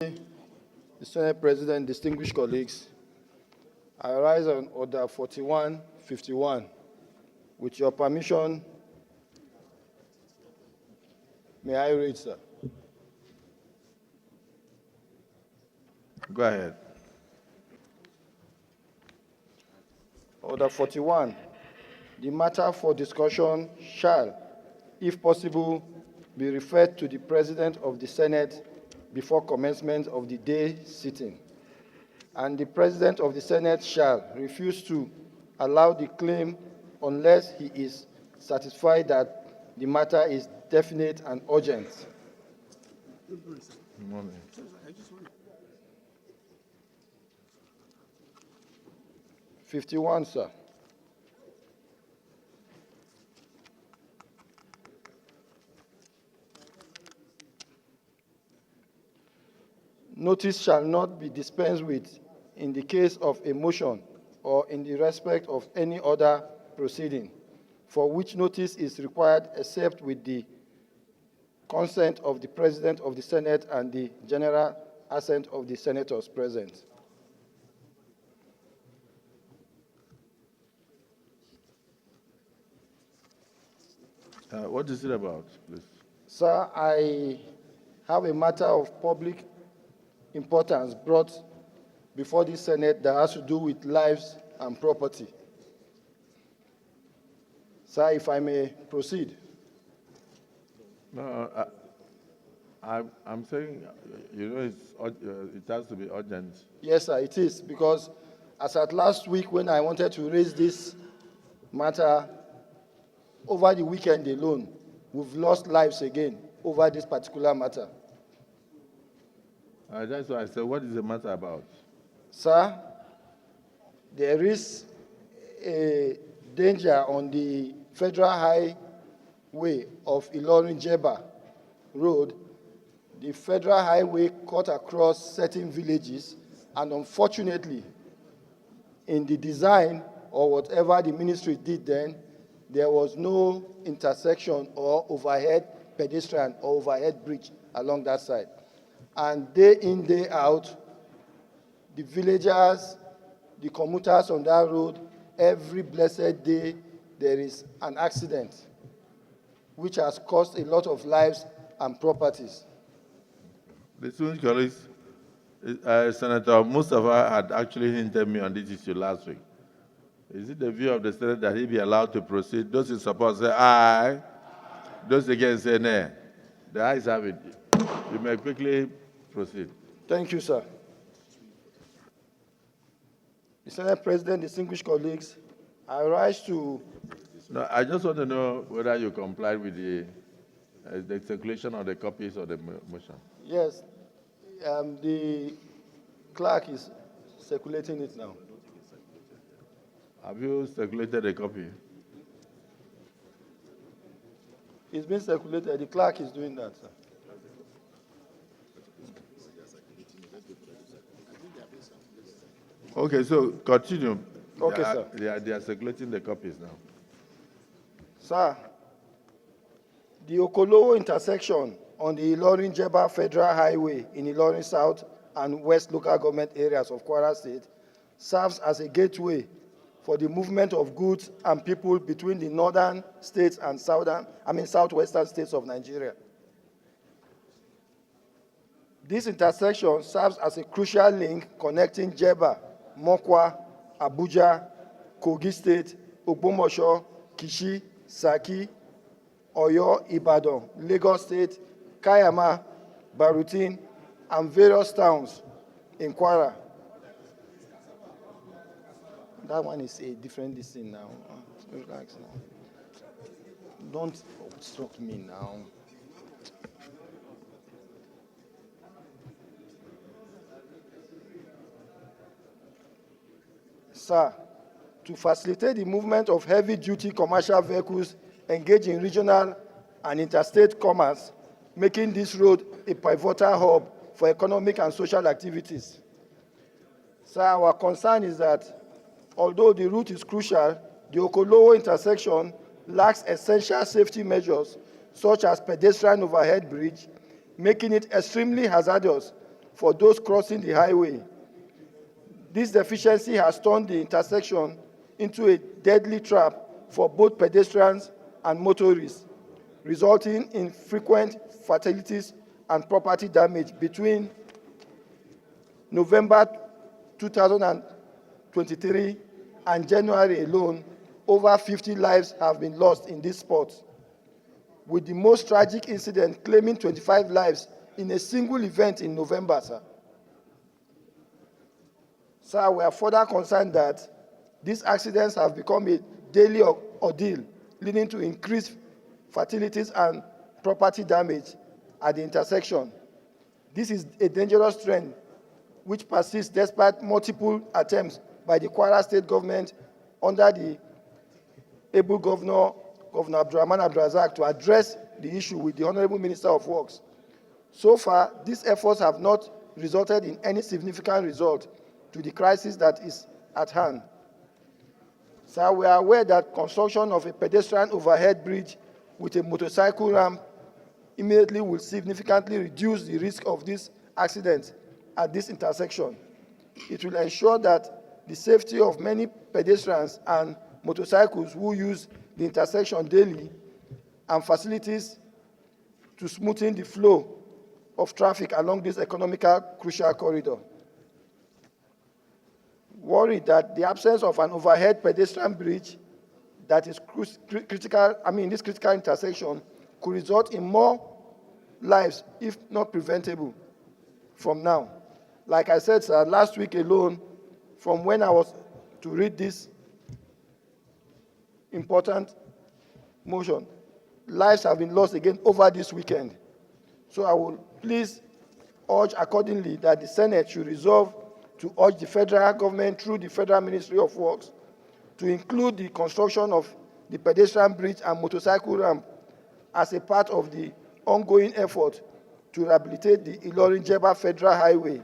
The Senate President, distinguished colleagues, I rise on Order 4151. With your permission, may I read, sir? Go ahead. Order 41. The matter for discussion shall, if possible, be referred to the President of the Senate before commencement of the day sitting, and the President of the Senate shall refuse to allow the claim unless he is satisfied that the matter is definite and urgent. Morning. 51, sir. Notice shall not be dispensed with in the case of a motion or in the respect of any other proceeding, for which notice is required except with the consent of the President of the Senate and the general assent of the senators present. What is it about, please? Sir, I have a matter of public importance brought before the Senate that has to do with lives and property. Sir, if I may proceed. No, I'm saying, it has to be urgent. Yes, sir, it is, because as at last week when I wanted to raise this matter, over the weekend alone, we've lost lives again over this particular matter. That's why I said, what is the matter about? Sir, there is a danger on the Federal Highway of ilorin Jebba Road. The Federal Highway cut across certain villages, and unfortunately, in the design or whatever the ministry did then, there was no intersection or overhead pedestrian or overhead bridge along that side. And day in, day out, the villagers, the commuters on that road, every blessed day, there is an accident, which has cost a lot of lives and properties. Distinguished colleagues, Senator Mustafa had actually hinted me on this issue last week. Is it the view of the Senate that he be allowed to proceed? Those in support say aye. Those against say nay. The ayes have it. You may quickly proceed. Thank you, sir. The Senate President, distinguished colleagues, I rise to... No, I just want to know whether you complied with the circulation of the copies of the motion. Yes, the clerk is circulating it now. Have you circulated a copy? It's been circulated. The clerk is doing that, sir. Okay, so continue. Okay, sir. They are circulating the copies now. Sir, the Okolowo intersection on the ilorin Jebba Federal Highway in Ilorin South and West local government areas of Kwara State serves as a gateway for the movement of goods and people between the northern states and southwestern states of Nigeria. This intersection serves as a crucial link connecting Jebba, Mokwa, Abuja, Kogi State, Ogbomoso, Kishi, Saki, Oyo, Ibadan, Lagos State, Kayama, Barutin, and various towns in Kwara. That one is a different thing now. Relax now. Don't obstruct me now. Sir, to facilitate the movement of heavy-duty commercial vehicles engaged in regional and interstate commerce, making this road a pivotal hub for economic and social activities. Sir, our concern is that although the route is crucial, the Okolowo intersection lacks essential safety measures such as pedestrian overhead bridge, making it extremely hazardous for those crossing the highway. This deficiency has turned the intersection into a deadly trap for both pedestrians and motorists, resulting in frequent fatalities and property damage. Between November 2023 and January alone, over 50 lives have been lost in this spot, with the most tragic incident claiming 25 lives in a single event in November, sir. Sir, we are further concerned that these accidents have become a daily ordeal, leading to increased fatalities and property damage at the intersection. This is a dangerous trend which persists despite multiple attempts by the Kwara State government under the able Governor Abdurrahman Abdulrazak to address the issue with the Honorable Minister of Works. So far, these efforts have not resulted in any significant result to the crisis that is at hand. Sir, we are aware that construction of a pedestrian overhead bridge with a motorcycle ramp immediately will significantly reduce the risk of these accidents at this intersection. It will ensure that the safety of many pedestrians and motorcycles who use the intersection daily and facilities to smoothen the flow of traffic along this economical crucial corridor. Worried that the absence of an overhead pedestrian bridge that is critical, this critical intersection could result in more lives, if not preventable, from now. Like I said, sir, last week alone, from when I was to read this important motion, lives have been lost again over this weekend. So I will please urge accordingly that the Senate should resolve to urge the federal government through the Federal Ministry of Works to include the construction of the pedestrian bridge and motorcycle ramp as a part of the ongoing effort to rehabilitate the Ilorin-Jebba Federal Highway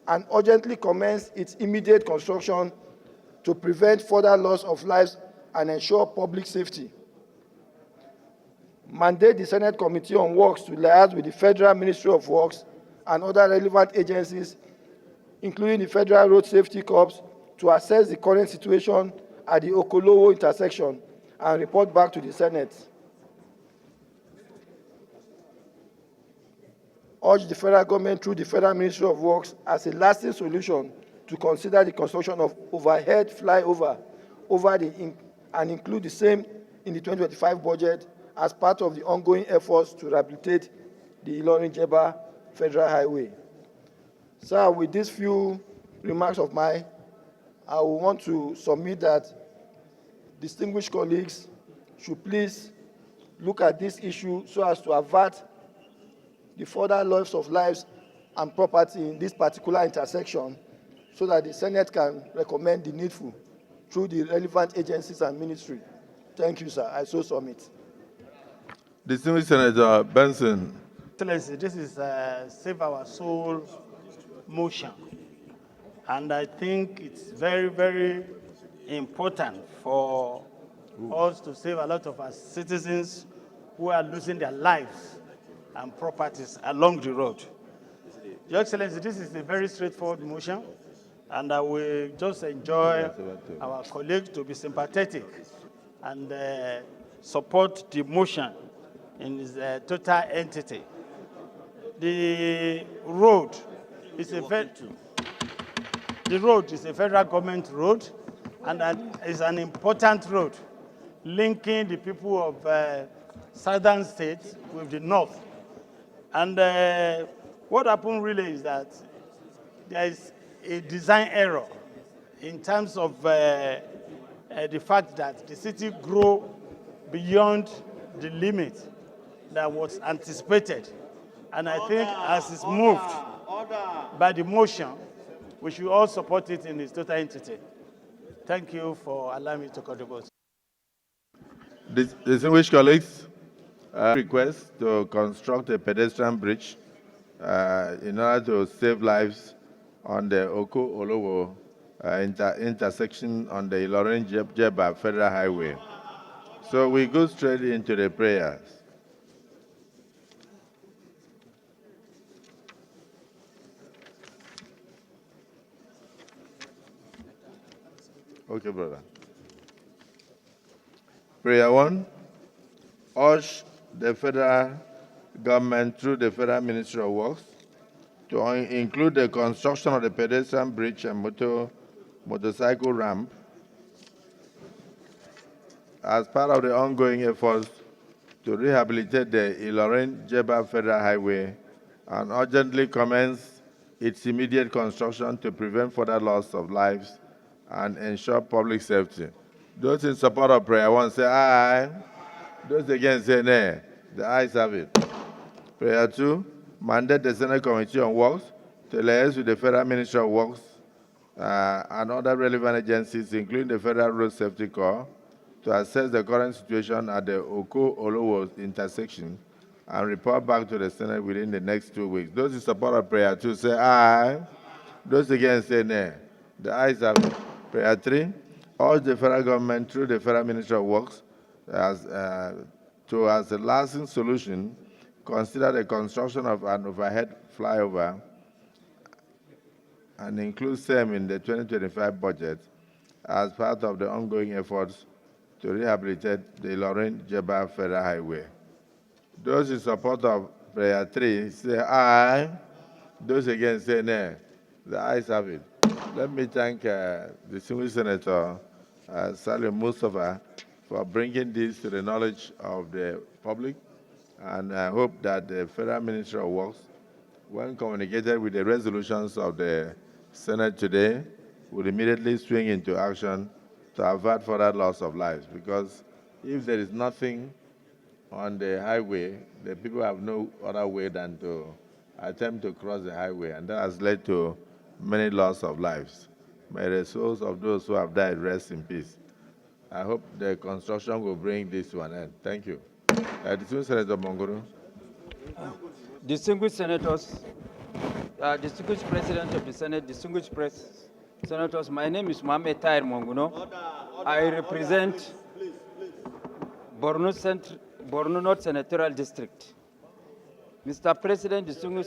and urgently commence its immediate construction to prevent further loss of lives and ensure public safety. Mandate the Senate Committee on Works to liaise with the Federal Ministry of Works and other relevant agencies, including the Federal Road Safety Corps, to assess the current situation at the Okolowo intersection and report back to the Senate. Urge the federal government through the Federal Ministry of Works as a lasting solution to consider the construction of overhead flyover and include the same in the 2025 budget as part of the ongoing efforts to rehabilitate the Ilorin-Jebba Federal Highway. Sir, with these few remarks of mine, I will want to submit that distinguished colleagues should please look at this issue so as to avert the further loss of lives and property in this particular intersection, so that the Senate can recommend the needful through the relevant agencies and ministry. Thank you, sir. I so submit. Distinguished Senator Benson. Excellency, this is a Save Our Soul motion. And I think it's very, very important for us to save a lot of our citizens who are losing their lives and properties along the road. Your Excellency, this is a very straightforward motion, and I will just enjoy our colleagues to be sympathetic and support the motion in its total entity. The road is a federal government road, and that is an important road linking the people of southern states with the north. And what happened really is that there is a design error in terms of the fact that the city grew beyond the limit that was anticipated. And I think as it's moved by the motion, we should all support it in its total entity. Thank you for allowing me to contribute. Distinguished colleagues, request to construct a pedestrian bridge in order to save lives on the Oko-Olowo intersection on the Ilorin-Jebba Federal Highway. So we go straight into the prayers. Okay, brother. Prayer 1, urge the federal government through the Federal Ministry of Works to include the construction of the pedestrian bridge and motorcycle ramp as part of the ongoing efforts to rehabilitate the Ilorin-Jebba Federal Highway and urgently commence its immediate construction to prevent further loss of lives and ensure public safety. Those in support of prayer 1 say aye. Those against say nay. The ayes have it. Prayer 2, mandate the Senate Committee on Works to liaise with the Federal Ministry of Works and other relevant agencies, including the Federal Road Safety Corps, to assess the current situation at the Oko-Olowo intersection and report back to the Senate within the next 2 weeks. Those in support of prayer 2 say aye. Those against say nay. The ayes have it. Prayer 3, urge the federal government through the Federal Ministry of Works as a lasting solution, consider the construction of an overhead flyover and include same in the 2025 budget as part of the ongoing efforts to rehabilitate the Ilorin-Jebba Federal Highway. Those in support of prayer 3 say aye. Those against say nay. The ayes have it. Let me thank distinguished Senator Salim Mustafa for bringing this to the knowledge of the public, and I hope that the Federal Ministry of Works, when communicated with the resolutions of the Senate today, will immediately swing into action to avert further loss of lives, because if there is nothing on the highway, the people have no other way than to attempt to cross the highway, and that has led to many loss of lives. May the souls of those who have died rest in peace. I hope the construction will bring this to an end. Thank you. Distinguished Senator Mongoro. Distinguished senators, distinguished president of the Senate, distinguished senators, my name is Mohamed Tahir Monguno. I represent Borno North Senatorial District. Mr. President, distinguished